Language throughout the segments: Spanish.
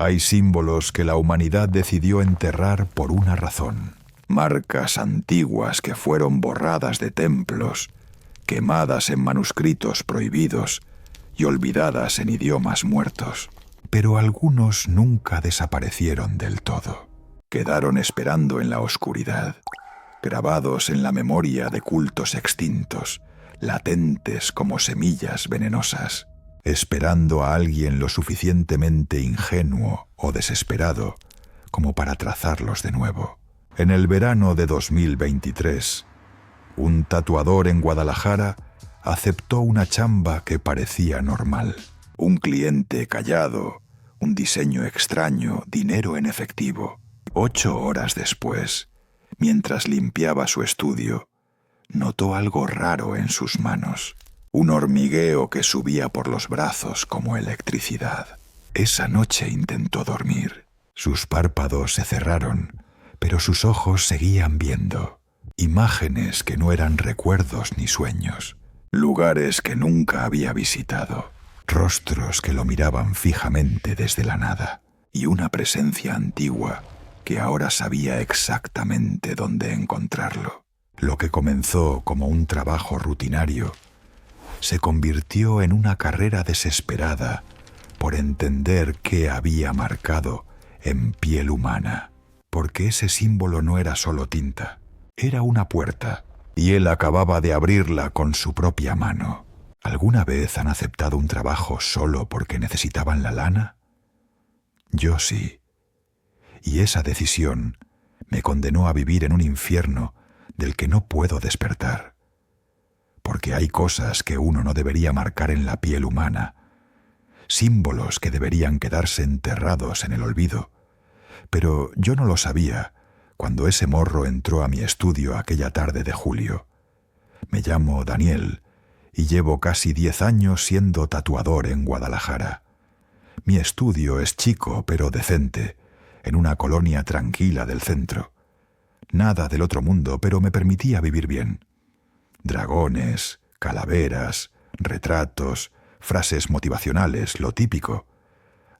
Hay símbolos que la humanidad decidió enterrar por una razón. Marcas antiguas que fueron borradas de templos, quemadas en manuscritos prohibidos y olvidadas en idiomas muertos. Pero algunos nunca desaparecieron del todo. Quedaron esperando en la oscuridad, grabados en la memoria de cultos extintos, latentes como semillas venenosas, esperando a alguien lo suficientemente ingenuo o desesperado como para trazarlos de nuevo. En el verano de 2023, un tatuador en Guadalajara aceptó una chamba que parecía normal. Un cliente callado, un diseño extraño, dinero en efectivo. 8 horas después, mientras limpiaba su estudio, notó algo raro en sus manos. Un hormigueo que subía por los brazos como electricidad. Esa noche intentó dormir. Sus párpados se cerraron, pero sus ojos seguían viendo. Imágenes que no eran recuerdos ni sueños. Lugares que nunca había visitado. Rostros que lo miraban fijamente desde la nada. Y una presencia antigua que ahora sabía exactamente dónde encontrarlo. Lo que comenzó como un trabajo rutinario se convirtió en una carrera desesperada por entender qué había marcado en piel humana, porque ese símbolo no era solo tinta, era una puerta, y él acababa de abrirla con su propia mano. ¿Alguna vez han aceptado un trabajo solo porque necesitaban la lana? Yo sí. Y esa decisión me condenó a vivir en un infierno del que no puedo despertar. Porque hay cosas que uno no debería marcar en la piel humana, símbolos que deberían quedarse enterrados en el olvido. Pero yo no lo sabía cuando ese morro entró a mi estudio aquella tarde de julio. Me llamo Daniel y llevo casi 10 años siendo tatuador en Guadalajara. Mi estudio es chico pero decente, en una colonia tranquila del centro. Nada del otro mundo, pero me permitía vivir bien. Dragones, calaveras, retratos, frases motivacionales, lo típico.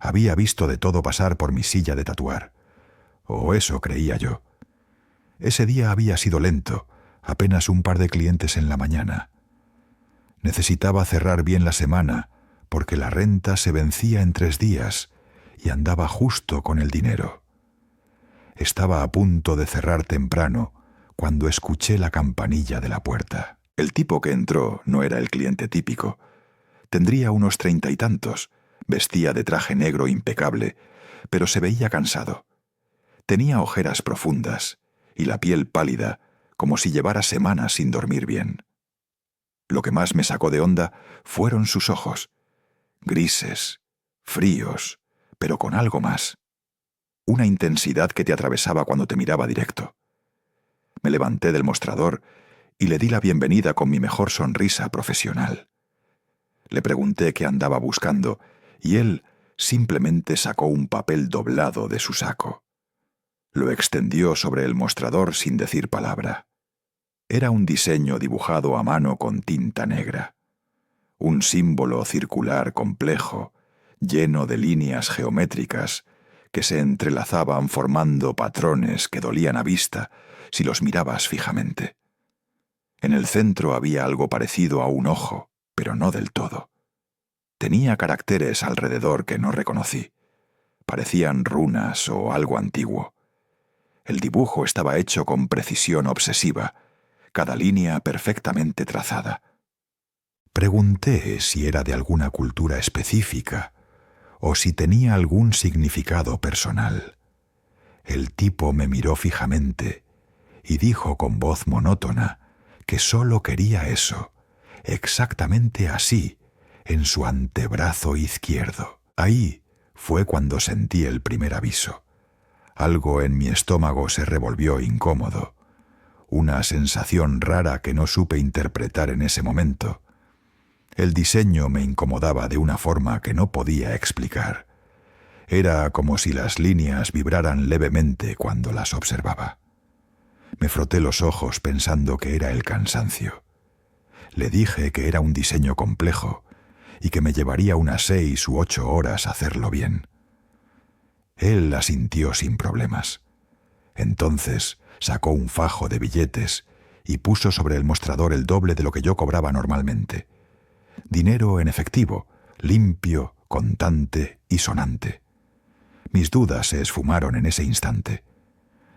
Había visto de todo pasar por mi silla de tatuar. O eso creía yo. Ese día había sido lento, apenas un par de clientes en la mañana. Necesitaba cerrar bien la semana, porque la renta se vencía en 3 días y andaba justo con el dinero. Estaba a punto de cerrar temprano cuando escuché la campanilla de la puerta. El tipo que entró no era el cliente típico. Tendría unos 30 y tantos, vestía de traje negro impecable, pero se veía cansado. Tenía ojeras profundas y la piel pálida, como si llevara semanas sin dormir bien. Lo que más me sacó de onda fueron sus ojos, grises, fríos, pero con algo más. Una intensidad que te atravesaba cuando te miraba directo. Me levanté del mostrador y le di la bienvenida con mi mejor sonrisa profesional. Le pregunté qué andaba buscando y él simplemente sacó un papel doblado de su saco. Lo extendió sobre el mostrador sin decir palabra. Era un diseño dibujado a mano con tinta negra. Un símbolo circular complejo, lleno de líneas geométricas que se entrelazaban formando patrones que dolían a vista si los mirabas fijamente. En el centro había algo parecido a un ojo, pero no del todo. Tenía caracteres alrededor que no reconocí. Parecían runas o algo antiguo. El dibujo estaba hecho con precisión obsesiva, cada línea perfectamente trazada. Pregunté si era de alguna cultura específica o si tenía algún significado personal. El tipo me miró fijamente y dijo con voz monótona que solo quería eso, exactamente así, en su antebrazo izquierdo. Ahí fue cuando sentí el primer aviso. Algo en mi estómago se revolvió incómodo, una sensación rara que no supe interpretar en ese momento. El diseño me incomodaba de una forma que no podía explicar. Era como si las líneas vibraran levemente cuando las observaba. Me froté los ojos pensando que era el cansancio. Le dije que era un diseño complejo y que me llevaría unas 6 u 8 horas hacerlo bien. Él asintió sin problemas. Entonces sacó un fajo de billetes y puso sobre el mostrador el doble de lo que yo cobraba normalmente. Dinero en efectivo, limpio, contante y sonante. Mis dudas se esfumaron en ese instante.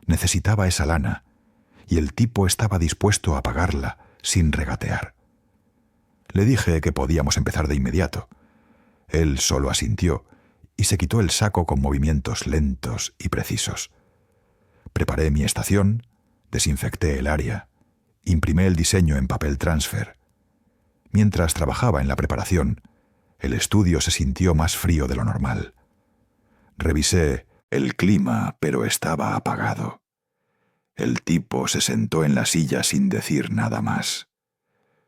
Necesitaba esa lana, y el tipo estaba dispuesto a pagarla sin regatear. Le dije que podíamos empezar de inmediato. Él solo asintió y se quitó el saco con movimientos lentos y precisos. Preparé mi estación, desinfecté el área, imprimí el diseño en papel transfer. Mientras trabajaba en la preparación, el estudio se sintió más frío de lo normal. Revisé el clima, pero estaba apagado. El tipo se sentó en la silla sin decir nada más.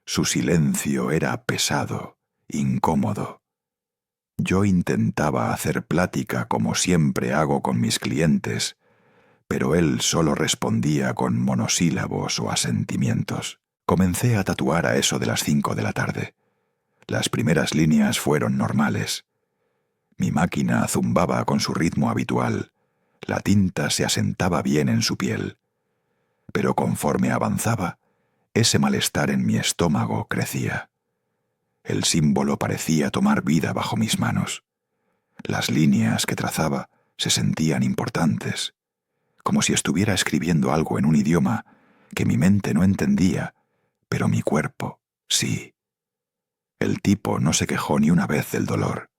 Su silencio era pesado, incómodo. Yo intentaba hacer plática como siempre hago con mis clientes, pero él solo respondía con monosílabos o asentimientos. Comencé a tatuar a eso de las 5 de la tarde. Las primeras líneas fueron normales. Mi máquina zumbaba con su ritmo habitual. La tinta se asentaba bien en su piel. Pero conforme avanzaba, ese malestar en mi estómago crecía. El símbolo parecía tomar vida bajo mis manos. Las líneas que trazaba se sentían importantes, como si estuviera escribiendo algo en un idioma que mi mente no entendía, pero mi cuerpo sí. El tipo no se quejó ni una vez del dolor.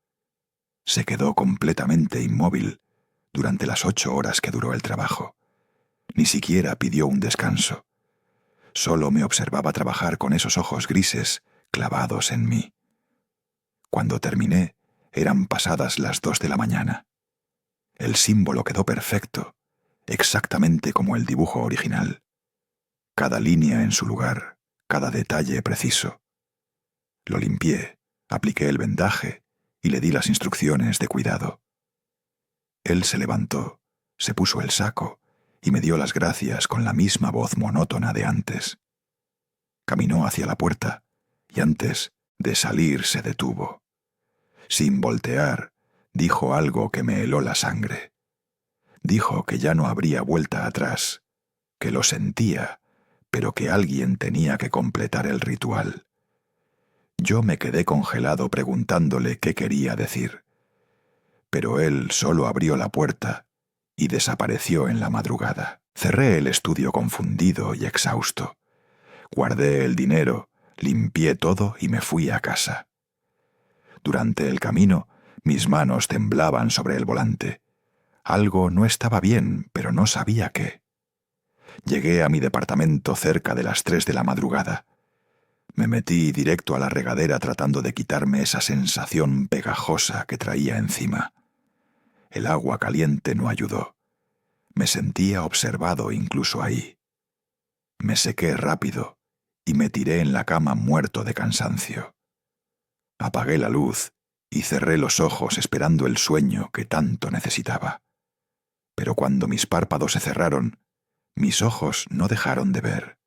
Se quedó completamente inmóvil durante las 8 horas que duró el trabajo. Ni siquiera pidió un descanso. Solo me observaba trabajar con esos ojos grises clavados en mí. Cuando terminé, eran pasadas las 2 de la mañana. El símbolo quedó perfecto, exactamente como el dibujo original. Cada línea en su lugar, cada detalle preciso. Lo limpié, apliqué el vendaje y le di las instrucciones de cuidado. Él se levantó, se puso el saco y me dio las gracias con la misma voz monótona de antes. Caminó hacia la puerta y antes de salir se detuvo. Sin voltear, dijo algo que me heló la sangre. Dijo que ya no habría vuelta atrás, que lo sentía, pero que alguien tenía que completar el ritual. Yo me quedé congelado preguntándole qué quería decir. Pero él solo abrió la puerta y desapareció en la madrugada. Cerré el estudio confundido y exhausto. Guardé el dinero, limpié todo y me fui a casa. Durante el camino, mis manos temblaban sobre el volante. Algo no estaba bien, pero no sabía qué. Llegué a mi departamento cerca de las 3 de la madrugada. Me metí directo a la regadera tratando de quitarme esa sensación pegajosa que traía encima. El agua caliente no ayudó. Me sentía observado incluso ahí. Me sequé rápido y me tiré en la cama muerto de cansancio. Apagué la luz y cerré los ojos esperando el sueño que tanto necesitaba. Pero cuando mis párpados se cerraron, mis ojos no dejaron de ver.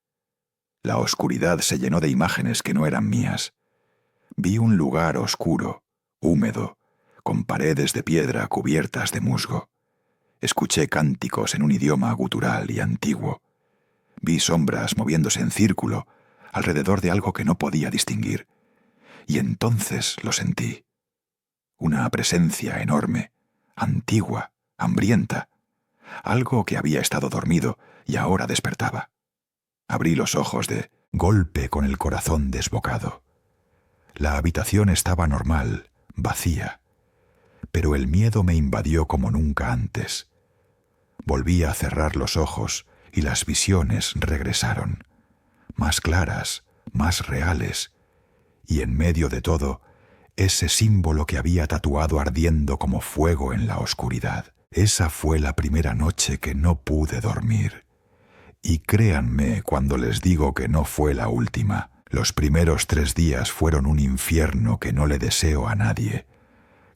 La oscuridad se llenó de imágenes que no eran mías. Vi un lugar oscuro, húmedo, con paredes de piedra cubiertas de musgo. Escuché cánticos en un idioma gutural y antiguo. Vi sombras moviéndose en círculo alrededor de algo que no podía distinguir. Y entonces lo sentí. Una presencia enorme, antigua, hambrienta. Algo que había estado dormido y ahora despertaba. Abrí los ojos de golpe con el corazón desbocado. La habitación estaba normal, vacía, pero el miedo me invadió como nunca antes. Volví a cerrar los ojos y las visiones regresaron, más claras, más reales, y en medio de todo, ese símbolo que había tatuado ardiendo como fuego en la oscuridad. Esa fue la primera noche que no pude dormir. Y créanme cuando les digo que no fue la última. Los primeros 3 días fueron un infierno que no le deseo a nadie.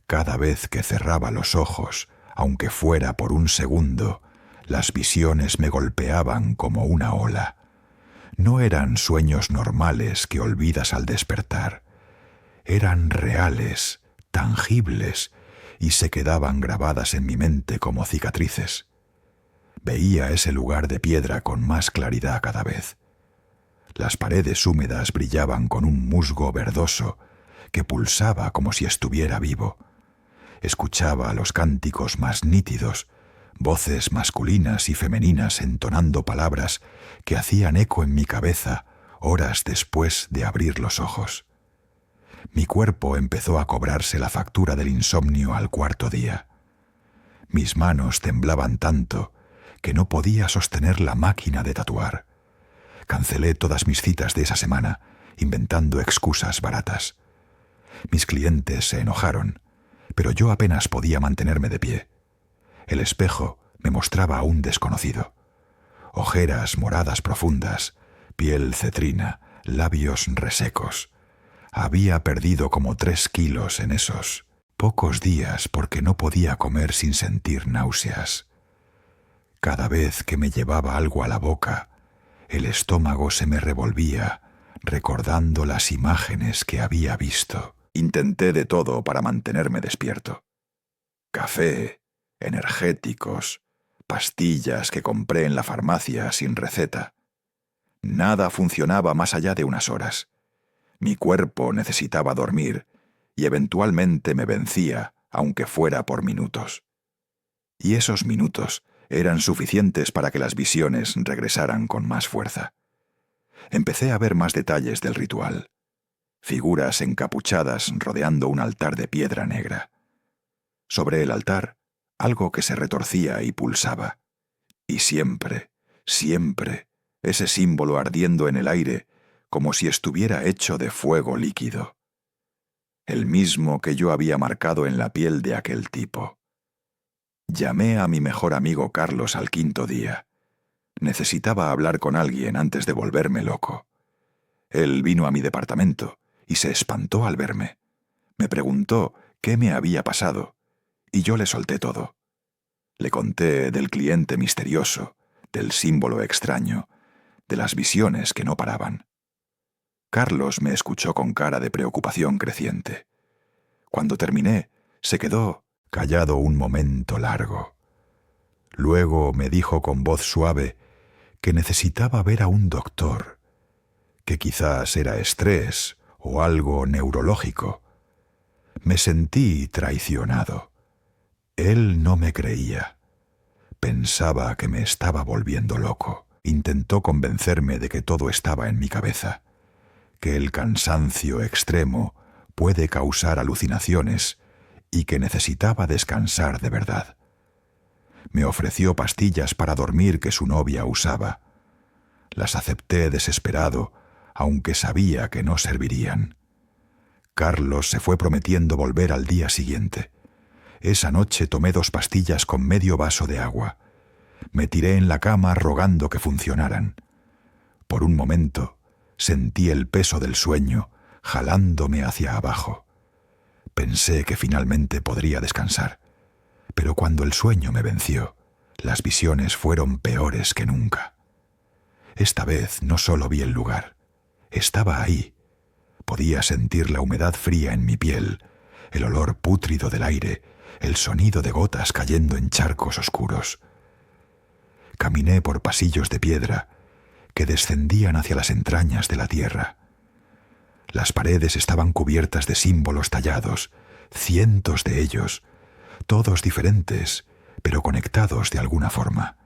Cada vez que cerraba los ojos, aunque fuera por un segundo, las visiones me golpeaban como una ola. No eran sueños normales que olvidas al despertar. Eran reales, tangibles, y se quedaban grabadas en mi mente como cicatrices. Veía ese lugar de piedra con más claridad cada vez. Las paredes húmedas brillaban con un musgo verdoso que pulsaba como si estuviera vivo. Escuchaba los cánticos más nítidos, voces masculinas y femeninas entonando palabras que hacían eco en mi cabeza horas después de abrir los ojos. Mi cuerpo empezó a cobrarse la factura del insomnio al cuarto día. Mis manos temblaban tanto que no podía sostener la máquina de tatuar. Cancelé todas mis citas de esa semana, inventando excusas baratas. Mis clientes se enojaron, pero yo apenas podía mantenerme de pie. El espejo me mostraba a un desconocido. Ojeras moradas profundas, piel cetrina, labios resecos. Había perdido como 3 kilos en esos pocos días porque no podía comer sin sentir náuseas. Cada vez que me llevaba algo a la boca, el estómago se me revolvía, recordando las imágenes que había visto. Intenté de todo para mantenerme despierto. Café, energéticos, pastillas que compré en la farmacia sin receta. Nada funcionaba más allá de unas horas. Mi cuerpo necesitaba dormir y eventualmente me vencía, aunque fuera por minutos. Y esos minutos eran suficientes para que las visiones regresaran con más fuerza. Empecé a ver más detalles del ritual. Figuras encapuchadas rodeando un altar de piedra negra. Sobre el altar, algo que se retorcía y pulsaba. Y siempre, siempre, ese símbolo ardiendo en el aire como si estuviera hecho de fuego líquido. El mismo que yo había marcado en la piel de aquel tipo. Llamé a mi mejor amigo Carlos al 5.º día. Necesitaba hablar con alguien antes de volverme loco. Él vino a mi departamento y se espantó al verme. Me preguntó qué me había pasado y yo le solté todo. Le conté del cliente misterioso, del símbolo extraño, de las visiones que no paraban. Carlos me escuchó con cara de preocupación creciente. Cuando terminé, se quedó callado un momento largo. Luego me dijo con voz suave que necesitaba ver a un doctor, que quizás era estrés o algo neurológico. Me sentí traicionado. Él no me creía. Pensaba que me estaba volviendo loco. Intentó convencerme de que todo estaba en mi cabeza, que el cansancio extremo puede causar alucinaciones y que necesitaba descansar de verdad. Me ofreció pastillas para dormir que su novia usaba. Las acepté desesperado, aunque sabía que no servirían. Carlos se fue prometiendo volver al día siguiente. Esa noche tomé 2 pastillas con medio vaso de agua. Me tiré en la cama rogando que funcionaran. Por un momento sentí el peso del sueño jalándome hacia abajo. Pensé que finalmente podría descansar, pero cuando el sueño me venció, las visiones fueron peores que nunca. Esta vez no solo vi el lugar, estaba ahí. Podía sentir la humedad fría en mi piel, el olor pútrido del aire, el sonido de gotas cayendo en charcos oscuros. Caminé por pasillos de piedra que descendían hacia las entrañas de la tierra. Las paredes estaban cubiertas de símbolos tallados, cientos de ellos, todos diferentes, pero conectados de alguna forma.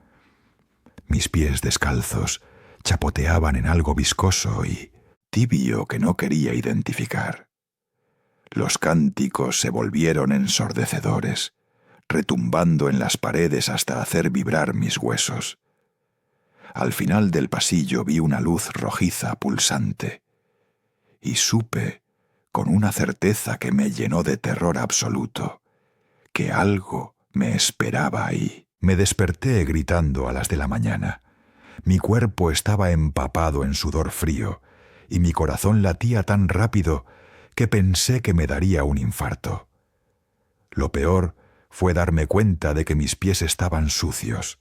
Mis pies descalzos chapoteaban en algo viscoso y tibio que no quería identificar. Los cánticos se volvieron ensordecedores, retumbando en las paredes hasta hacer vibrar mis huesos. Al final del pasillo vi una luz rojiza pulsante, y supe, con una certeza que me llenó de terror absoluto, que algo me esperaba ahí. Me desperté gritando a las de la mañana. Mi cuerpo estaba empapado en sudor frío, y mi corazón latía tan rápido que pensé que me daría un infarto. Lo peor fue darme cuenta de que mis pies estaban sucios.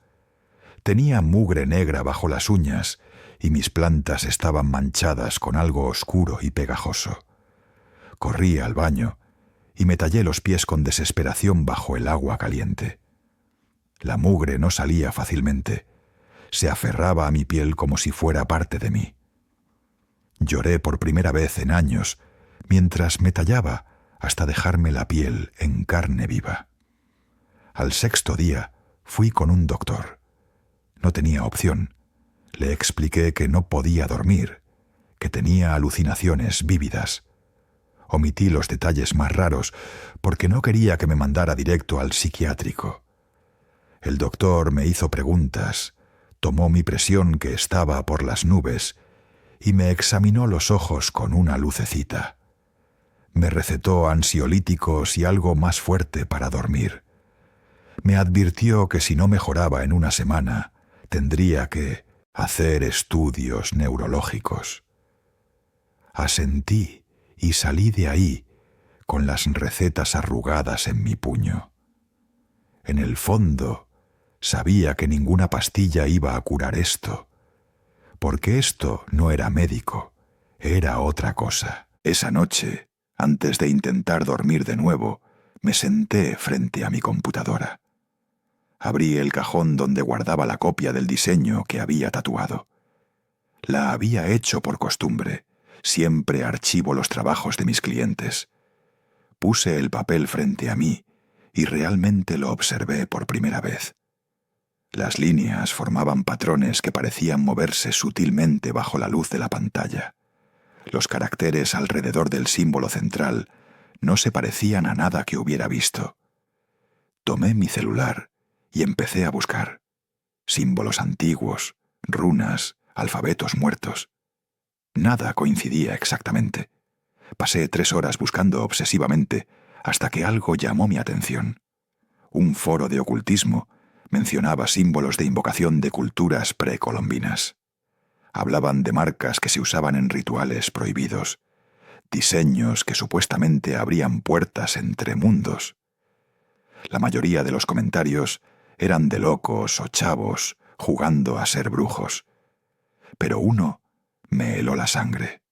Tenía mugre negra bajo las uñas y mis plantas estaban manchadas con algo oscuro y pegajoso. Corrí al baño y me tallé los pies con desesperación bajo el agua caliente. La mugre no salía fácilmente. Se aferraba a mi piel como si fuera parte de mí. Lloré por primera vez en años, mientras me tallaba hasta dejarme la piel en carne viva. Al 6.º día fui con un doctor. No tenía opción. Le expliqué que no podía dormir, que tenía alucinaciones vívidas. Omití los detalles más raros porque no quería que me mandara directo al psiquiátrico. El doctor me hizo preguntas, tomó mi presión que estaba por las nubes y me examinó los ojos con una lucecita. Me recetó ansiolíticos y algo más fuerte para dormir. Me advirtió que si no mejoraba en una semana, tendría que hacer estudios neurológicos. Asentí y salí de ahí con las recetas arrugadas en mi puño. En el fondo, sabía que ninguna pastilla iba a curar esto, porque esto no era médico, era otra cosa. Esa noche, antes de intentar dormir de nuevo, me senté frente a mi computadora. Abrí el cajón donde guardaba la copia del diseño que había tatuado. La había hecho por costumbre. Siempre archivo los trabajos de mis clientes. Puse el papel frente a mí y realmente lo observé por primera vez. Las líneas formaban patrones que parecían moverse sutilmente bajo la luz de la pantalla. Los caracteres alrededor del símbolo central no se parecían a nada que hubiera visto. Tomé mi celular y empecé a buscar. Símbolos antiguos, runas, alfabetos muertos. Nada coincidía exactamente. Pasé 3 horas buscando obsesivamente hasta que algo llamó mi atención. Un foro de ocultismo mencionaba símbolos de invocación de culturas precolombinas. Hablaban de marcas que se usaban en rituales prohibidos, diseños que supuestamente abrían puertas entre mundos. La mayoría de los comentarios eran de locos o chavos jugando a ser brujos. Pero uno me heló la sangre.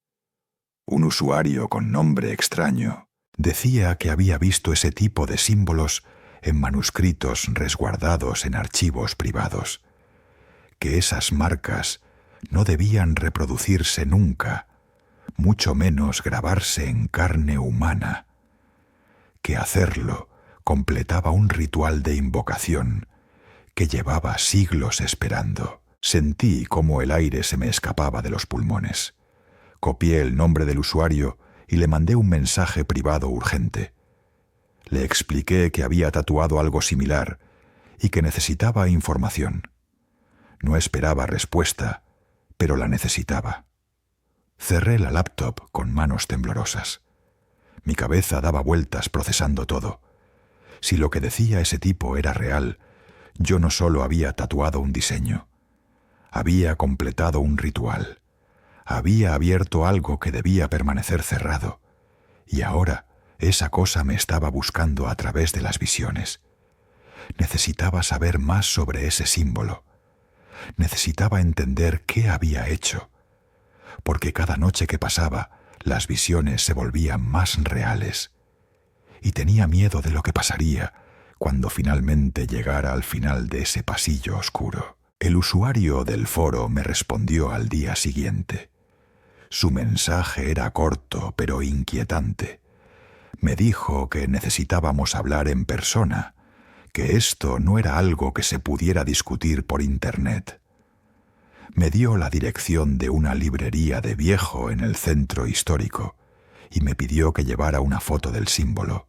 Un usuario con nombre extraño decía que había visto ese tipo de símbolos en manuscritos resguardados en archivos privados, que esas marcas no debían reproducirse nunca, mucho menos grabarse en carne humana, que hacerlo completaba un ritual de invocación que llevaba siglos esperando. Sentí cómo el aire se me escapaba de los pulmones. Copié el nombre del usuario y le mandé un mensaje privado urgente. Le expliqué que había tatuado algo similar y que necesitaba información. No esperaba respuesta, pero la necesitaba. Cerré la laptop con manos temblorosas. Mi cabeza daba vueltas procesando todo. Si lo que decía ese tipo era real, yo no solo había tatuado un diseño, había completado un ritual, había abierto algo que debía permanecer cerrado, y ahora esa cosa me estaba buscando a través de las visiones. Necesitaba saber más sobre ese símbolo. Necesitaba entender qué había hecho, porque cada noche que pasaba, las visiones se volvían más reales, y tenía miedo de lo que pasaría cuando finalmente llegara al final de ese pasillo oscuro. El usuario del foro me respondió al día siguiente. Su mensaje era corto, pero inquietante. Me dijo que necesitábamos hablar en persona, que esto no era algo que se pudiera discutir por Internet. Me dio la dirección de una librería de viejo en el centro histórico y me pidió que llevara una foto del símbolo.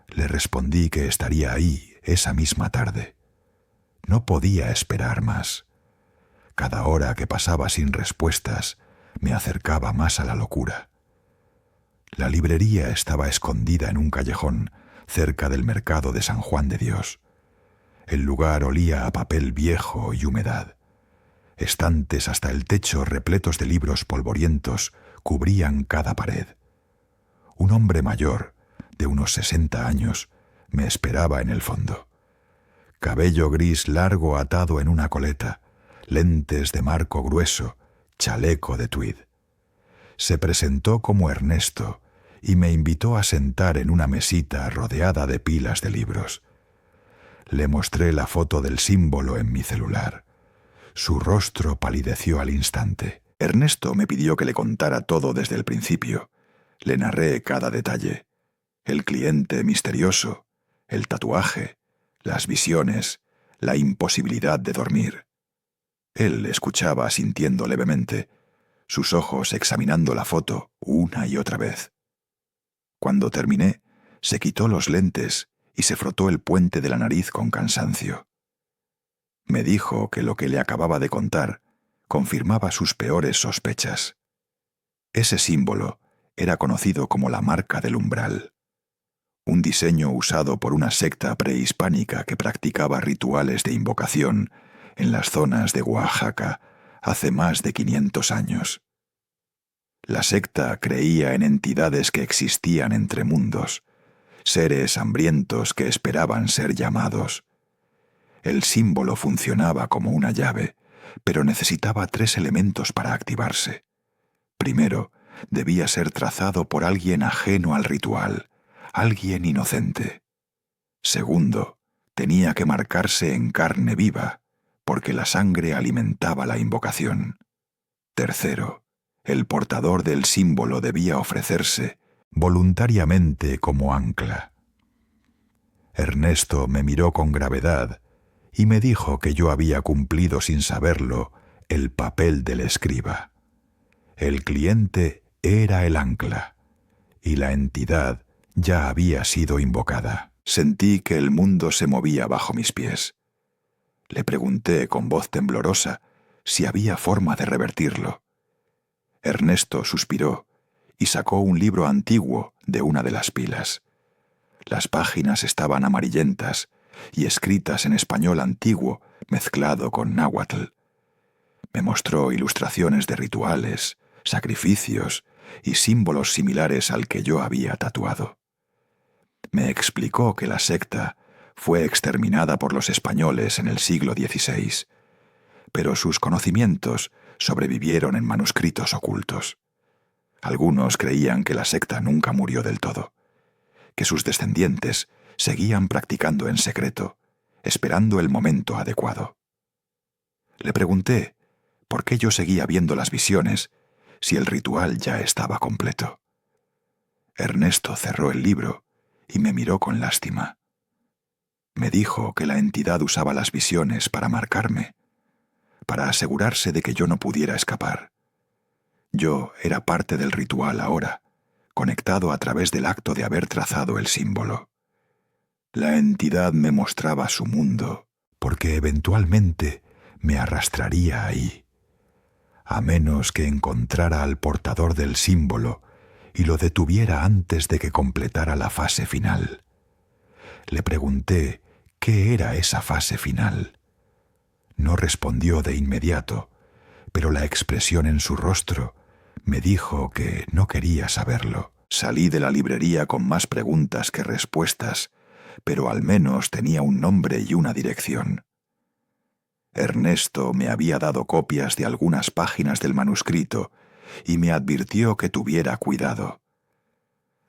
Le respondí que estaría ahí esa misma tarde. No podía esperar más. Cada hora que pasaba sin respuestas me acercaba más a la locura. La librería estaba escondida en un callejón cerca del mercado de San Juan de Dios. El lugar olía a papel viejo y humedad. Estantes hasta el techo repletos de libros polvorientos cubrían cada pared. Un hombre mayor, de unos 60 años, me esperaba en el fondo. Cabello gris largo atado en una coleta, lentes de marco grueso, chaleco de tweed. Se presentó como Ernesto y me invitó a sentar en una mesita rodeada de pilas de libros. Le mostré la foto del símbolo en mi celular. Su rostro palideció al instante. Ernesto me pidió que le contara todo desde el principio. Le narré cada detalle. El cliente misterioso, el tatuaje, las visiones, la imposibilidad de dormir. Él escuchaba sintiendo levemente, sus ojos examinando la foto una y otra vez. Cuando terminé, se quitó los lentes y se frotó el puente de la nariz con cansancio. Me dijo que lo que le acababa de contar confirmaba sus peores sospechas. Ese símbolo era conocido como la marca del umbral, un diseño usado por una secta prehispánica que practicaba rituales de invocación en las zonas de Oaxaca hace más de 500 años. La secta creía en entidades que existían entre mundos, seres hambrientos que esperaban ser llamados. El símbolo funcionaba como una llave, pero necesitaba 3 elementos para activarse. Primero, debía ser trazado por alguien ajeno al ritual, alguien inocente. Segundo, tenía que marcarse en carne viva, porque la sangre alimentaba la invocación. Tercero, el portador del símbolo debía ofrecerse voluntariamente como ancla. Ernesto me miró con gravedad y me dijo que yo había cumplido sin saberlo el papel del escriba. El cliente era el ancla y la entidad ya había sido invocada. Sentí que el mundo se movía bajo mis pies. Le pregunté con voz temblorosa si había forma de revertirlo. Ernesto suspiró y sacó un libro antiguo de una de las pilas. Las páginas estaban amarillentas y escritas en español antiguo mezclado con náhuatl. Me mostró ilustraciones de rituales, sacrificios y símbolos similares al que yo había tatuado. Me explicó que la secta fue exterminada por los españoles en el siglo XVI, pero sus conocimientos sobrevivieron en manuscritos ocultos. Algunos creían que la secta nunca murió del todo, que sus descendientes seguían practicando en secreto, esperando el momento adecuado. Le pregunté por qué yo seguía viendo las visiones si el ritual ya estaba completo. Ernesto cerró el libro y me miró con lástima. Me dijo que la entidad usaba las visiones para marcarme, para asegurarse de que yo no pudiera escapar. Yo era parte del ritual ahora, conectado a través del acto de haber trazado el símbolo. La entidad me mostraba su mundo, porque eventualmente me arrastraría ahí, a menos que encontrara al portador del símbolo y lo detuviera antes de que completara la fase final. Le pregunté qué era esa fase final. No respondió de inmediato, pero la expresión en su rostro me dijo que no quería saberlo. Salí de la librería con más preguntas que respuestas, pero al menos tenía un nombre y una dirección. Ernesto me había dado copias de algunas páginas del manuscrito y me advirtió que tuviera cuidado.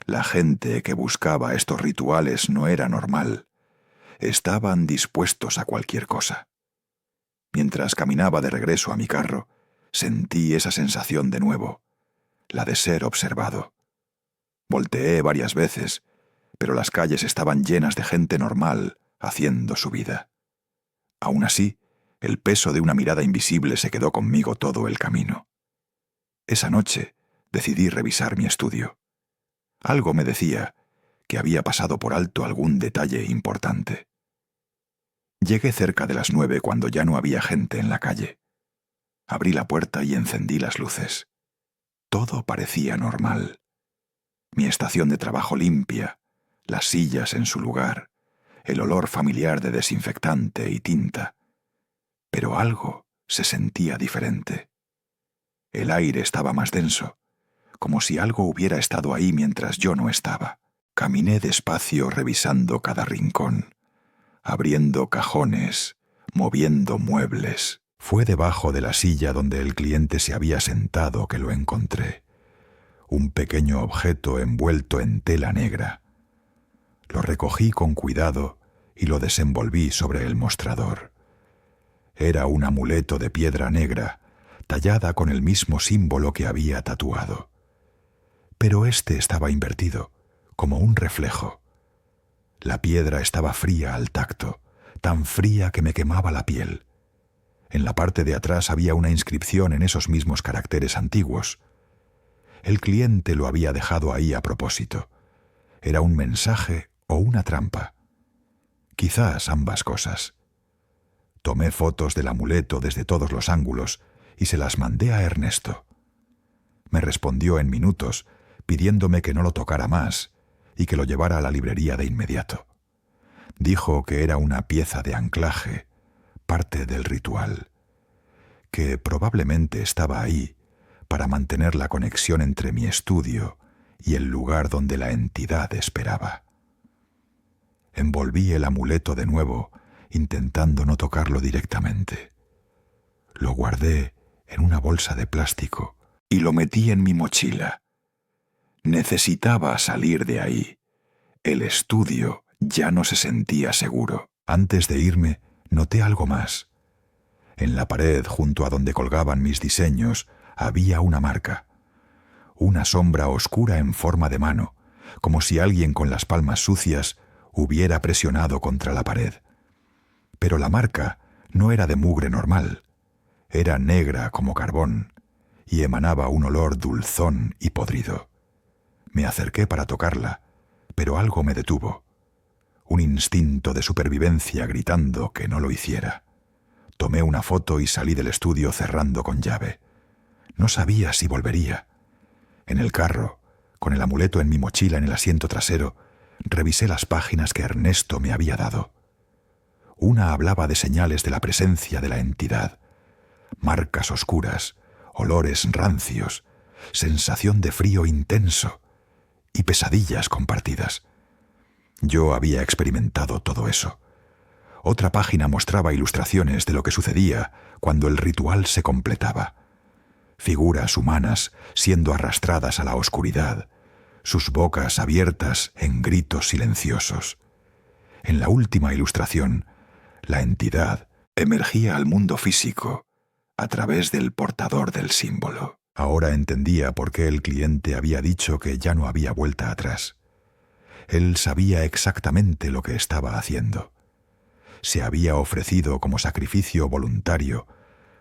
La gente que buscaba estos rituales no era normal. Estaban dispuestos a cualquier cosa. Mientras caminaba de regreso a mi carro, sentí esa sensación de nuevo, la de ser observado. Volteé varias veces, pero las calles estaban llenas de gente normal haciendo su vida. Aún así, el peso de una mirada invisible se quedó conmigo todo el camino. Esa noche decidí revisar mi estudio. Algo me decía que había pasado por alto algún detalle importante. Llegué cerca de las 9 cuando ya no había gente en la calle. Abrí la puerta y encendí las luces. Todo parecía normal. Mi estación de trabajo limpia, las sillas en su lugar, el olor familiar de desinfectante y tinta. Pero algo se sentía diferente. El aire estaba más denso, como si algo hubiera estado ahí mientras yo no estaba. Caminé despacio revisando cada rincón, abriendo cajones, moviendo muebles. Fue debajo de la silla donde el cliente se había sentado que lo encontré. un pequeño objeto envuelto en tela negra. Lo recogí con cuidado y lo desenvolví sobre el mostrador. Era un amuleto de piedra negra, tallada con el mismo símbolo que había tatuado. Pero este estaba invertido, como un reflejo. La piedra estaba fría al tacto, tan fría que me quemaba la piel. En la parte de atrás había una inscripción en esos mismos caracteres antiguos. El cliente lo había dejado ahí a propósito. ¿Era un mensaje o una trampa? Quizás ambas cosas. Tomé fotos del amuleto desde todos los ángulos y se las mandé a Ernesto. Me respondió en minutos, pidiéndome que no lo tocara más y que lo llevara a la librería de inmediato. Dijo que era una pieza de anclaje, parte del ritual, que probablemente estaba ahí para mantener la conexión entre mi estudio y el lugar donde la entidad esperaba. Envolví el amuleto de nuevo, intentando no tocarlo directamente. Lo guardé en una bolsa de plástico y lo metí en mi mochila. Necesitaba salir de ahí. El estudio ya no se sentía seguro. Antes de irme, noté algo más. En la pared, junto a donde colgaban mis diseños, había una marca. Una sombra oscura en forma de mano, como si alguien con las palmas sucias hubiera presionado contra la pared. Pero la marca no era de mugre normal. Era negra como carbón y emanaba un olor dulzón y podrido. Me acerqué para tocarla, pero algo me detuvo. Un instinto de supervivencia gritando que no lo hiciera. Tomé una foto y salí del estudio cerrando con llave. No sabía si volvería. En el carro, con el amuleto en mi mochila en el asiento trasero, revisé las páginas que Ernesto me había dado. Una hablaba de señales de la presencia de la entidad, marcas oscuras, olores rancios, sensación de frío intenso y pesadillas compartidas. Yo había experimentado todo eso. Otra página mostraba ilustraciones de lo que sucedía cuando el ritual se completaba. Figuras humanas siendo arrastradas a la oscuridad, sus bocas abiertas en gritos silenciosos. En la última ilustración, la entidad emergía al mundo físico a través del portador del símbolo. Ahora entendía por qué el cliente había dicho que ya no había vuelta atrás. Él sabía exactamente lo que estaba haciendo. Se había ofrecido como sacrificio voluntario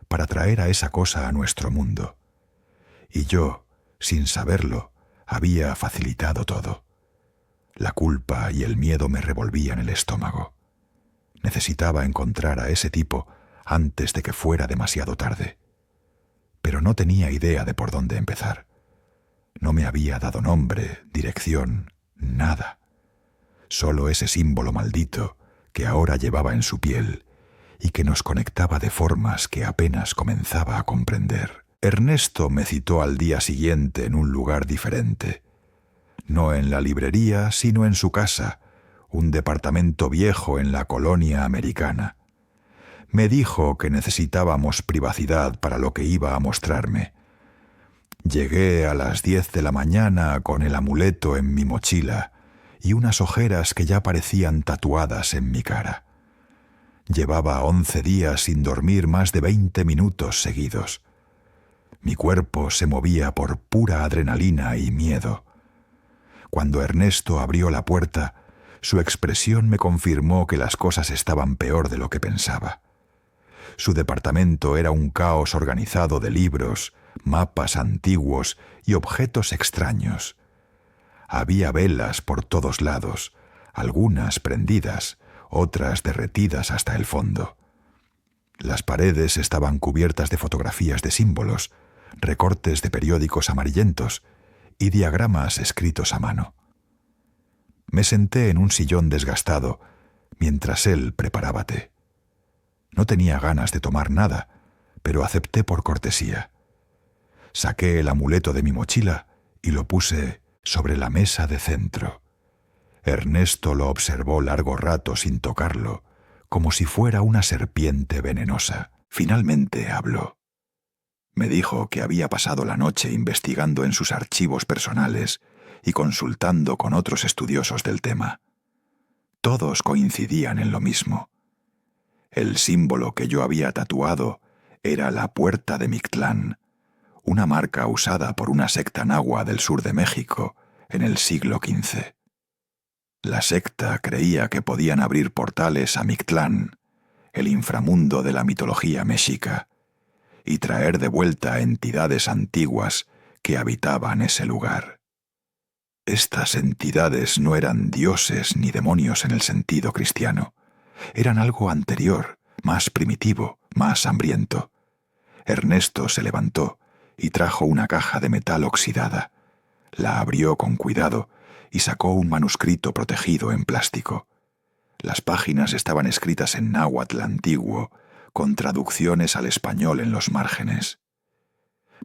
para traer a esa cosa a nuestro mundo. Y yo, sin saberlo, había facilitado todo. La culpa y el miedo me revolvían el estómago. Necesitaba encontrar a ese tipo antes de que fuera demasiado tarde. Pero no tenía idea de por dónde empezar. No me había dado nombre, dirección, nada. Solo ese símbolo maldito que ahora llevaba en su piel y que nos conectaba de formas que apenas comenzaba a comprender. Ernesto me citó al día siguiente en un lugar diferente. No en la librería, sino en su casa, un departamento viejo en la colonia americana. Me dijo que necesitábamos privacidad para lo que iba a mostrarme. Llegué a las 10 de la mañana con el amuleto en mi mochila y unas ojeras que ya parecían tatuadas en mi cara. Llevaba 11 días sin dormir más de 20 minutos seguidos. Mi cuerpo se movía por pura adrenalina y miedo. Cuando Ernesto abrió la puerta, su expresión me confirmó que las cosas estaban peor de lo que pensaba. Su departamento era un caos organizado de libros, mapas antiguos y objetos extraños. Había velas por todos lados, algunas prendidas, otras derretidas hasta el fondo. Las paredes estaban cubiertas de fotografías de símbolos, recortes de periódicos amarillentos y diagramas escritos a mano. Me senté en un sillón desgastado mientras él preparaba té. No tenía ganas de tomar nada, pero acepté por cortesía. Saqué el amuleto de mi mochila y lo puse sobre la mesa de centro. Ernesto lo observó largo rato sin tocarlo, como si fuera una serpiente venenosa. Finalmente habló. Me dijo que había pasado la noche investigando en sus archivos personales y consultando con otros estudiosos del tema. Todos coincidían en lo mismo. El símbolo que yo había tatuado era la Puerta de Mictlán, una marca usada por una secta nahua del sur de México en el siglo XV. La secta creía que podían abrir portales a Mictlán, el inframundo de la mitología mexica, y traer de vuelta a entidades antiguas que habitaban ese lugar. Estas entidades no eran dioses ni demonios en el sentido cristiano. Eran algo anterior, más primitivo, más hambriento. Ernesto se levantó y trajo una caja de metal oxidada. La abrió con cuidado y sacó un manuscrito protegido en plástico. Las páginas estaban escritas en náhuatl antiguo, con traducciones al español en los márgenes.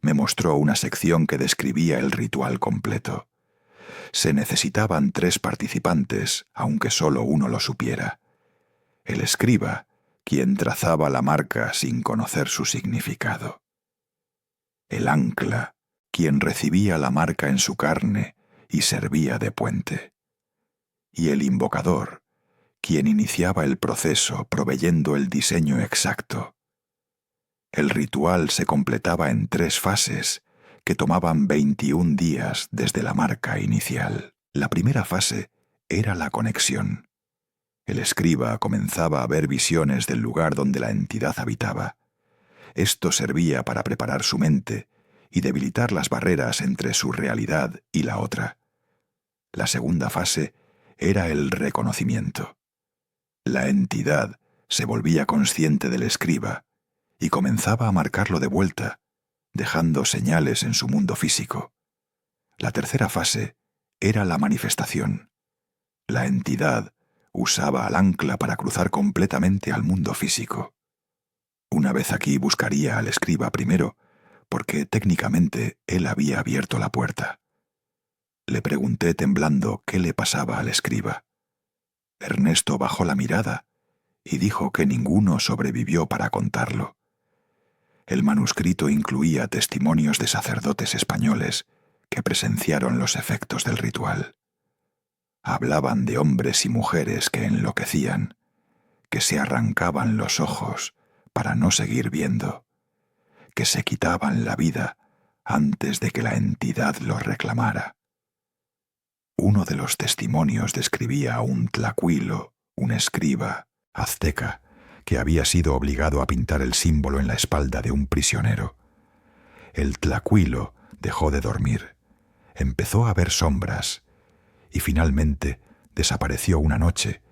Me mostró una sección que describía el ritual completo. Se necesitaban 3 participantes, aunque solo uno lo supiera. El escriba, quien trazaba la marca sin conocer su significado. El ancla, quien recibía la marca en su carne y servía de puente. Y el invocador, quien iniciaba el proceso proveyendo el diseño exacto. El ritual se completaba en 3 fases que tomaban 21 días desde la marca inicial. La primera fase era la conexión. El escriba comenzaba a ver visiones del lugar donde la entidad habitaba. Esto servía para preparar su mente y debilitar las barreras entre su realidad y la otra. La segunda fase era el reconocimiento. La entidad se volvía consciente del escriba y comenzaba a marcarlo de vuelta, dejando señales en su mundo físico. La tercera fase era la manifestación. La entidad usaba al ancla para cruzar completamente al mundo físico. Una vez aquí buscaría al escriba primero, porque técnicamente él había abierto la puerta. Le pregunté temblando qué le pasaba al escriba. Ernesto bajó la mirada y dijo que ninguno sobrevivió para contarlo. El manuscrito incluía testimonios de sacerdotes españoles que presenciaron los efectos del ritual. Hablaban de hombres y mujeres que enloquecían, que se arrancaban los ojos para no seguir viendo, que se quitaban la vida antes de que la entidad lo reclamara. Uno de los testimonios describía a un tlacuilo, un escriba azteca, que había sido obligado a pintar el símbolo en la espalda de un prisionero. El tlacuilo dejó de dormir, empezó a ver sombras y finalmente desapareció una noche,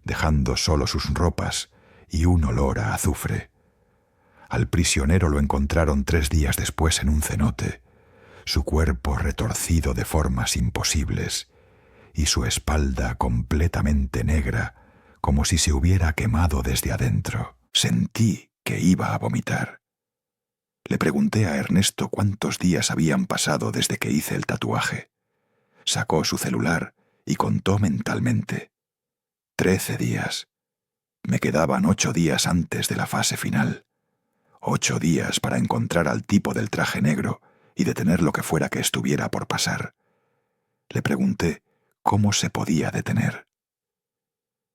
dejando solo sus ropas y un olor a azufre. Al prisionero lo encontraron 3 días después en un cenote, su cuerpo retorcido de formas imposibles y su espalda completamente negra, como si se hubiera quemado desde adentro. Sentí que iba a vomitar. Le pregunté a Ernesto cuántos días habían pasado desde que hice el tatuaje. Sacó su celular y contó mentalmente. 13 días. Me quedaban 8 días antes de la fase final. 8 días para encontrar al tipo del traje negro y detener lo que fuera que estuviera por pasar. Le pregunté cómo se podía detener.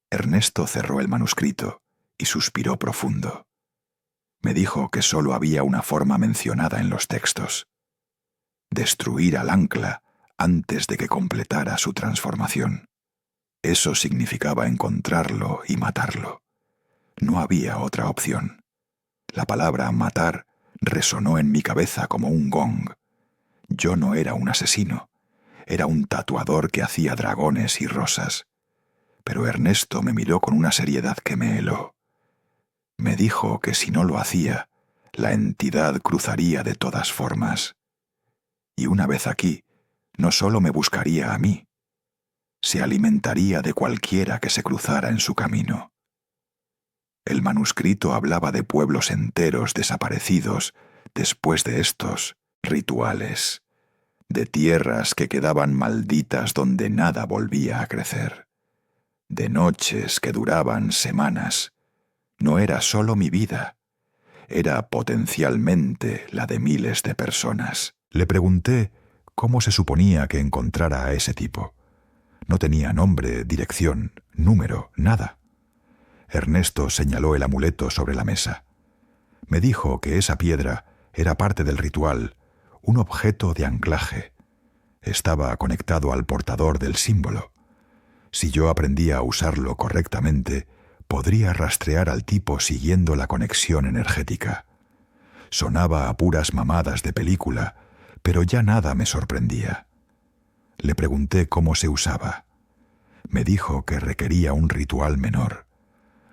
Ernesto cerró el manuscrito y suspiró profundo. Me dijo que solo había una forma mencionada en los textos: destruir al ancla antes de que completara su transformación. Eso significaba encontrarlo y matarlo. No había otra opción. La palabra matar resonó en mi cabeza como un gong. Yo no era un asesino, era un tatuador que hacía dragones y rosas. Pero Ernesto me miró con una seriedad que me heló. Me dijo que si no lo hacía, la entidad cruzaría de todas formas. Y una vez aquí, no solo me buscaría a mí, se alimentaría de cualquiera que se cruzara en su camino. El manuscrito hablaba de pueblos enteros desaparecidos después de estos rituales, de tierras que quedaban malditas donde nada volvía a crecer, de noches que duraban semanas. No era solo mi vida, era potencialmente la de miles de personas. Le pregunté cómo se suponía que encontrara a ese tipo. No tenía nombre, dirección, número, nada. Ernesto señaló el amuleto sobre la mesa. Me dijo que esa piedra era parte del ritual, un objeto de anclaje. Estaba conectado al portador del símbolo. Si yo aprendía a usarlo correctamente, podría rastrear al tipo siguiendo la conexión energética. Sonaba a puras mamadas de película, pero ya nada me sorprendía. Le pregunté cómo se usaba. Me dijo que requería un ritual menor,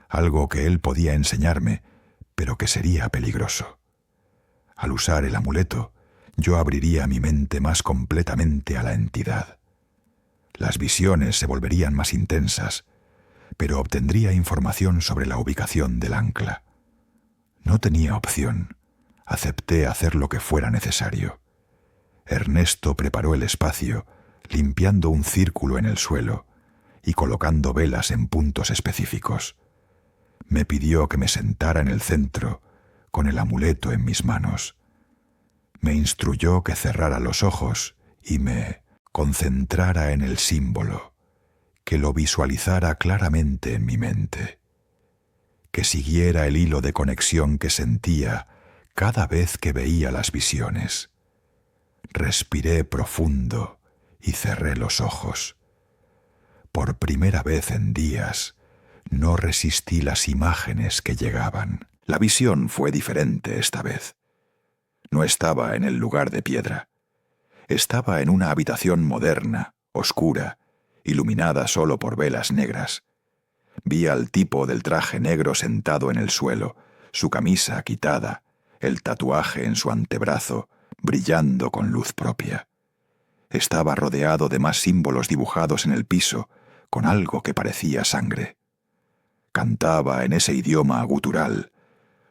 algo que él podía enseñarme, pero que sería peligroso. Al usar el amuleto, yo abriría mi mente más completamente a la entidad. Las visiones se volverían más intensas, pero obtendría información sobre la ubicación del ancla. No tenía opción. Acepté hacer lo que fuera necesario. Ernesto preparó el espacio, limpiando un círculo en el suelo y colocando velas en puntos específicos. Me pidió que me sentara en el centro, con el amuleto en mis manos. Me instruyó que cerrara los ojos y me concentrara en el símbolo, que lo visualizara claramente en mi mente, que siguiera el hilo de conexión que sentía cada vez que veía las visiones. Respiré profundo y cerré los ojos. Por primera vez en días, no resistí las imágenes que llegaban. La visión fue diferente esta vez. No estaba en el lugar de piedra. Estaba en una habitación moderna, oscura, iluminada solo por velas negras. Vi al tipo del traje negro sentado en el suelo, su camisa quitada, el tatuaje en su antebrazo, brillando con luz propia. Estaba rodeado de más símbolos dibujados en el piso, con algo que parecía sangre. Cantaba en ese idioma gutural,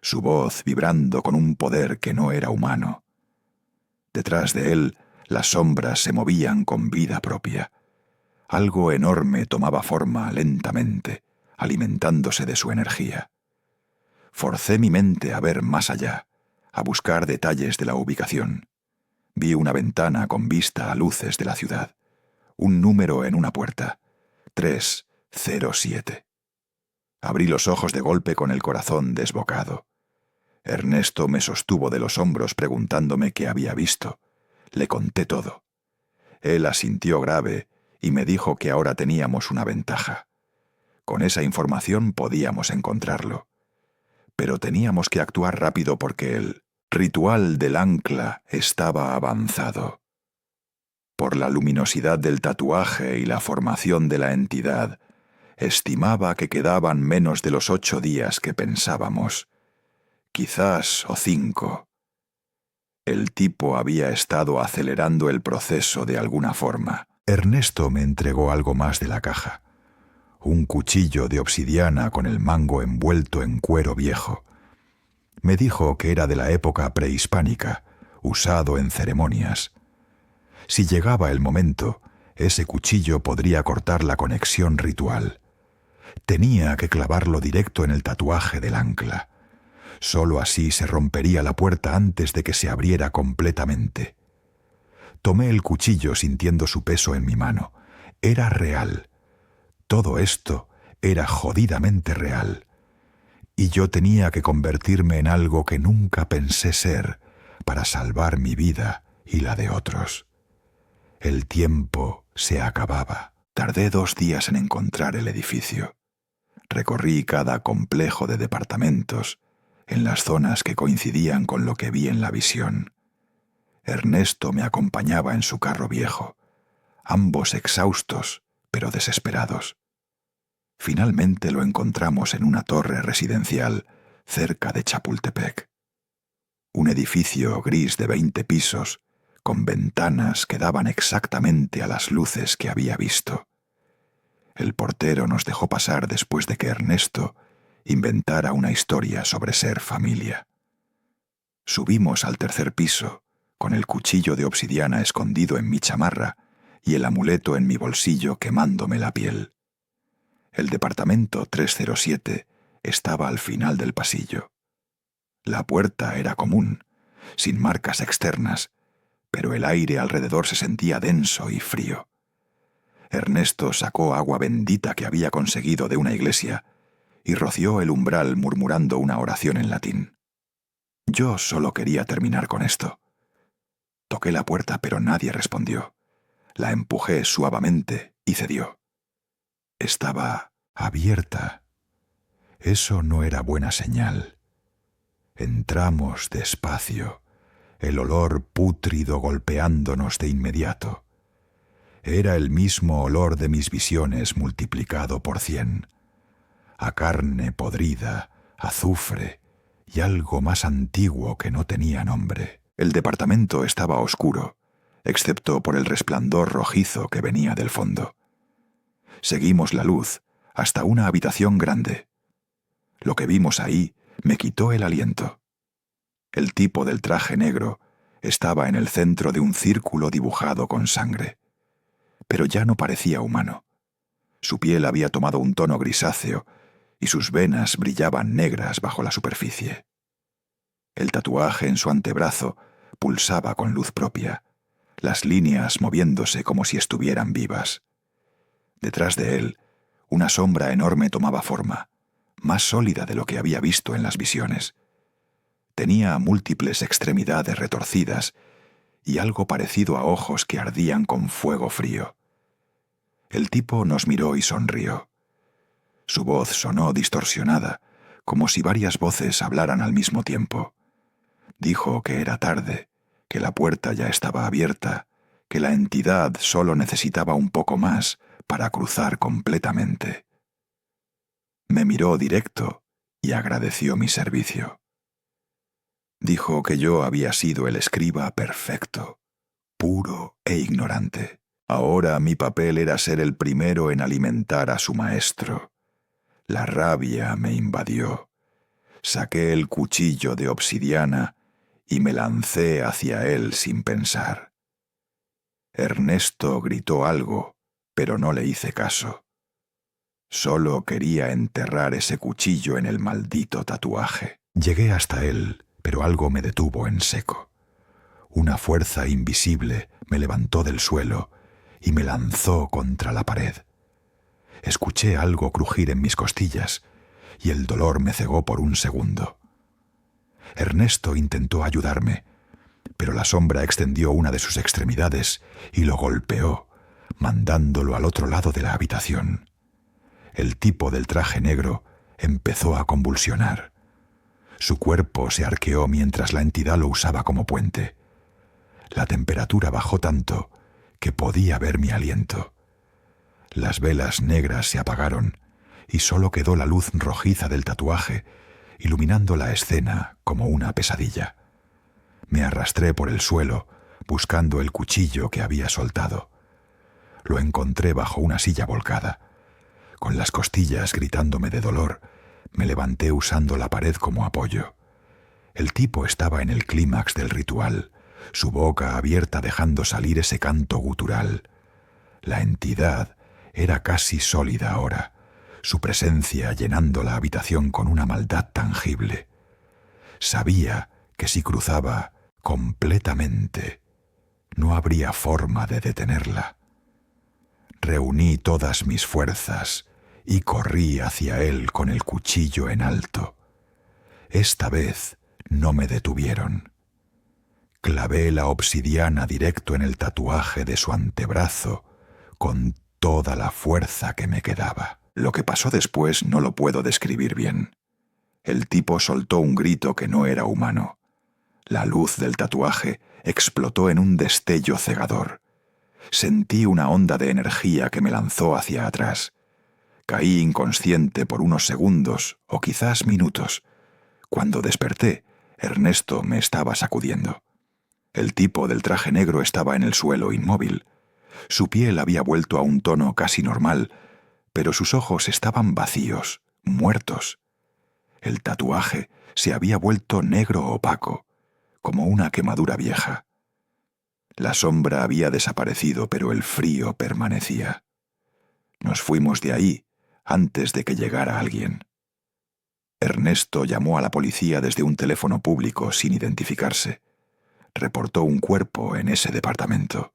su voz vibrando con un poder que no era humano. Detrás de él, las sombras se movían con vida propia. Algo enorme tomaba forma lentamente, alimentándose de su energía. Forcé mi mente a ver más allá, a buscar detalles de la ubicación. Vi una ventana con vista a luces de la ciudad, un número en una puerta, 307. Abrí los ojos de golpe con el corazón desbocado. Ernesto me sostuvo de los hombros preguntándome qué había visto. Le conté todo. Él asintió grave y me dijo que ahora teníamos una ventaja. Con esa información podíamos encontrarlo. Pero teníamos que actuar rápido porque el ritual del ancla estaba avanzado. Por la luminosidad del tatuaje y la formación de la entidad, estimaba que quedaban menos de los 8 días que pensábamos. Quizás o 5. El tipo había estado acelerando el proceso de alguna forma. Ernesto me entregó algo más de la caja. Un cuchillo de obsidiana con el mango envuelto en cuero viejo. Me dijo que era de la época prehispánica, usado en ceremonias. Si llegaba el momento, ese cuchillo podría cortar la conexión ritual. Tenía que clavarlo directo en el tatuaje del ancla. Solo así se rompería la puerta antes de que se abriera completamente. Tomé el cuchillo sintiendo su peso en mi mano. Era real. Todo esto era jodidamente real. Y yo tenía que convertirme en algo que nunca pensé ser para salvar mi vida y la de otros. El tiempo se acababa. Tardé 2 días en encontrar el edificio. Recorrí cada complejo de departamentos, en las zonas que coincidían con lo que vi en la visión. Ernesto me acompañaba en su carro viejo, ambos exhaustos, pero desesperados. Finalmente lo encontramos en una torre residencial cerca de Chapultepec. Un edificio gris de 20 pisos, con ventanas que daban exactamente a las luces que había visto. El portero nos dejó pasar después de que Ernesto inventara una historia sobre ser familia. Subimos al 3er piso, con el cuchillo de obsidiana escondido en mi chamarra y el amuleto en mi bolsillo quemándome la piel. El departamento 307 estaba al final del pasillo. La puerta era común, sin marcas externas, pero el aire alrededor se sentía denso y frío. Ernesto sacó agua bendita que había conseguido de una iglesia y roció el umbral murmurando una oración en latín. Yo solo quería terminar con esto. Toqué la puerta, pero nadie respondió. La empujé suavemente y cedió. Estaba abierta. Eso no era buena señal. Entramos despacio, el olor pútrido golpeándonos de inmediato. Era el mismo olor de mis visiones multiplicado por 100, a carne podrida, azufre y algo más antiguo que no tenía nombre. El departamento estaba oscuro, excepto por el resplandor rojizo que venía del fondo. Seguimos la luz hasta una habitación grande. Lo que vimos ahí me quitó el aliento. El tipo del traje negro estaba en el centro de un círculo dibujado con sangre, pero ya no parecía humano. Su piel había tomado un tono grisáceo y sus venas brillaban negras bajo la superficie. El tatuaje en su antebrazo pulsaba con luz propia, las líneas moviéndose como si estuvieran vivas. Detrás de él, una sombra enorme tomaba forma, más sólida de lo que había visto en las visiones. Tenía múltiples extremidades retorcidas y algo parecido a ojos que ardían con fuego frío. El tipo nos miró y sonrió. Su voz sonó distorsionada, como si varias voces hablaran al mismo tiempo. Dijo que era tarde, que la puerta ya estaba abierta, que la entidad solo necesitaba un poco más para cruzar completamente. Me miró directo y agradeció mi servicio. Dijo que yo había sido el escriba perfecto, puro e ignorante. Ahora mi papel era ser el primero en alimentar a su maestro. La rabia me invadió. Saqué el cuchillo de obsidiana y me lancé hacia él sin pensar. Ernesto gritó algo, pero no le hice caso. Solo quería enterrar ese cuchillo en el maldito tatuaje. Llegué hasta él, pero algo me detuvo en seco. Una fuerza invisible me levantó del suelo y me lanzó contra la pared. Escuché algo crujir en mis costillas y el dolor me cegó por un segundo. Ernesto intentó ayudarme, pero la sombra extendió una de sus extremidades y lo golpeó, mandándolo al otro lado de la habitación. El tipo del traje negro empezó a convulsionar. Su cuerpo se arqueó mientras la entidad lo usaba como puente. La temperatura bajó tanto que podía ver mi aliento. Las velas negras se apagaron y solo quedó la luz rojiza del tatuaje, iluminando la escena como una pesadilla. Me arrastré por el suelo, buscando el cuchillo que había soltado. Lo encontré bajo una silla volcada. Con las costillas gritándome de dolor, me levanté usando la pared como apoyo. El tipo estaba en el clímax del ritual, su boca abierta dejando salir ese canto gutural. La entidad era casi sólida ahora, su presencia llenando la habitación con una maldad tangible. Sabía que si cruzaba completamente, no habría forma de detenerla. Reuní todas mis fuerzas y corrí hacia él con el cuchillo en alto. Esta vez no me detuvieron. Clavé la obsidiana directo en el tatuaje de su antebrazo con toda la fuerza que me quedaba. Lo que pasó después no lo puedo describir bien. El tipo soltó un grito que no era humano. La luz del tatuaje explotó en un destello cegador. Sentí una onda de energía que me lanzó hacia atrás. Caí inconsciente por unos segundos o quizás minutos. Cuando desperté, Ernesto me estaba sacudiendo. El tipo del traje negro estaba en el suelo inmóvil. Su piel había vuelto a un tono casi normal, pero sus ojos estaban vacíos, muertos. El tatuaje se había vuelto negro opaco, como una quemadura vieja. La sombra había desaparecido, pero el frío permanecía. Nos fuimos de ahí antes de que llegara alguien. Ernesto llamó a la policía desde un teléfono público sin identificarse. Reportó un cuerpo en ese departamento.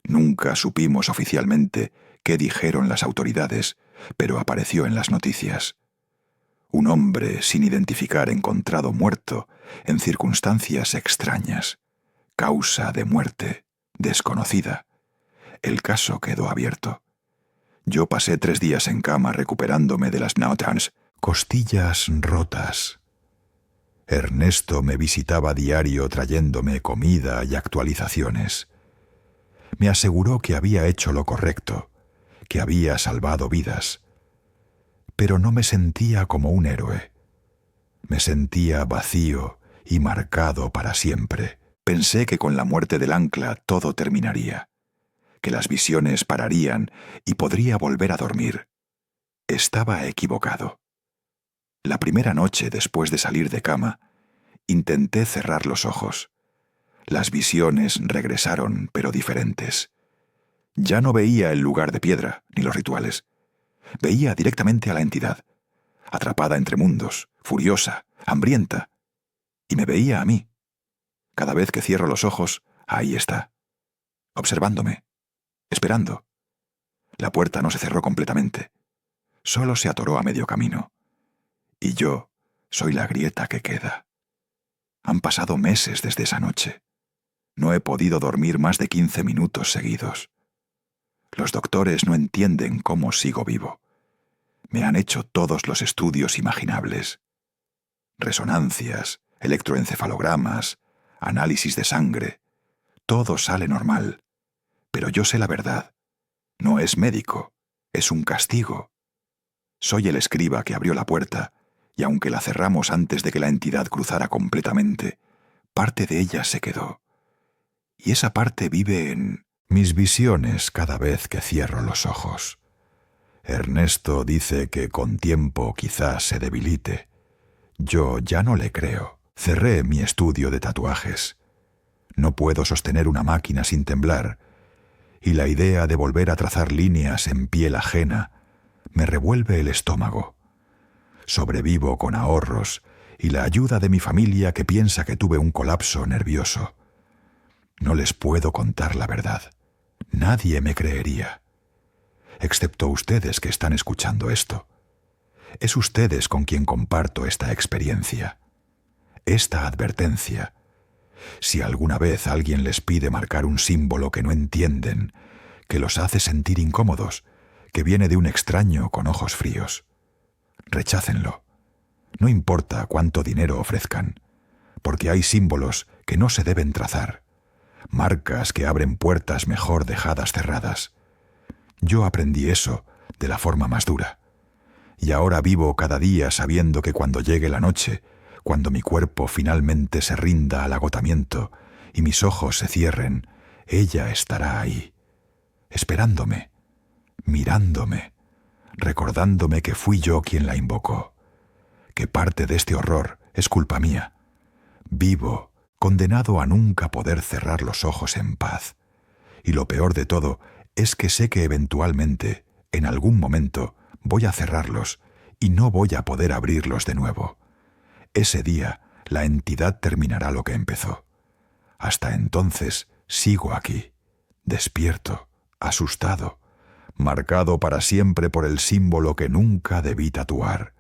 Nunca supimos oficialmente qué dijeron las autoridades, pero apareció en las noticias. Un hombre sin identificar encontrado muerto en circunstancias extrañas. Causa de muerte desconocida. El caso quedó abierto. Yo pasé 3 días en cama recuperándome de las knockdowns, costillas rotas. Ernesto me visitaba diario trayéndome comida y actualizaciones. Me aseguró que había hecho lo correcto, que había salvado vidas. Pero no me sentía como un héroe. Me sentía vacío y marcado para siempre. Pensé que con la muerte del ancla todo terminaría, que las visiones pararían y podría volver a dormir. Estaba equivocado. La primera noche después de salir de cama, intenté cerrar los ojos. Las visiones regresaron, pero diferentes. Ya no veía el lugar de piedra, ni los rituales. Veía directamente a la entidad, atrapada entre mundos, furiosa, hambrienta. Y me veía a mí. Cada vez que cierro los ojos, ahí está, observándome, esperando. La puerta no se cerró completamente. Solo se atoró a medio camino. Y yo soy la grieta que queda. Han pasado meses desde esa noche. No he podido dormir más de 15 minutos seguidos. Los doctores no entienden cómo sigo vivo. Me han hecho todos los estudios imaginables. Resonancias, electroencefalogramas, análisis de sangre. Todo sale normal. Pero yo sé la verdad. No es médico, es un castigo. Soy el escriba que abrió la puerta, y aunque la cerramos antes de que la entidad cruzara completamente, parte de ella se quedó. Y esa parte vive en mis visiones cada vez que cierro los ojos. Ernesto dice que con tiempo quizás se debilite. Yo ya no le creo. Cerré mi estudio de tatuajes. No puedo sostener una máquina sin temblar, y la idea de volver a trazar líneas en piel ajena me revuelve el estómago. Sobrevivo con ahorros y la ayuda de mi familia que piensa que tuve un colapso nervioso. No les puedo contar la verdad. Nadie me creería. Excepto ustedes que están escuchando esto. Es ustedes con quien comparto esta experiencia. Esta advertencia. Si alguna vez alguien les pide marcar un símbolo que no entienden, que los hace sentir incómodos, que viene de un extraño con ojos fríos, rechácenlo. No importa cuánto dinero ofrezcan, porque hay símbolos que no se deben trazar, marcas que abren puertas mejor dejadas cerradas. Yo aprendí eso de la forma más dura, y ahora vivo cada día sabiendo que cuando llegue la noche, cuando mi cuerpo finalmente se rinda al agotamiento y mis ojos se cierren, ella estará ahí, esperándome, mirándome, recordándome que fui yo quien la invocó, que parte de este horror es culpa mía. Vivo, condenado a nunca poder cerrar los ojos en paz. Y lo peor de todo es que sé que eventualmente, en algún momento, voy a cerrarlos y no voy a poder abrirlos de nuevo. Ese día, la entidad terminará lo que empezó. Hasta entonces, sigo aquí, despierto, asustado, marcado para siempre por el símbolo que nunca debí tatuar.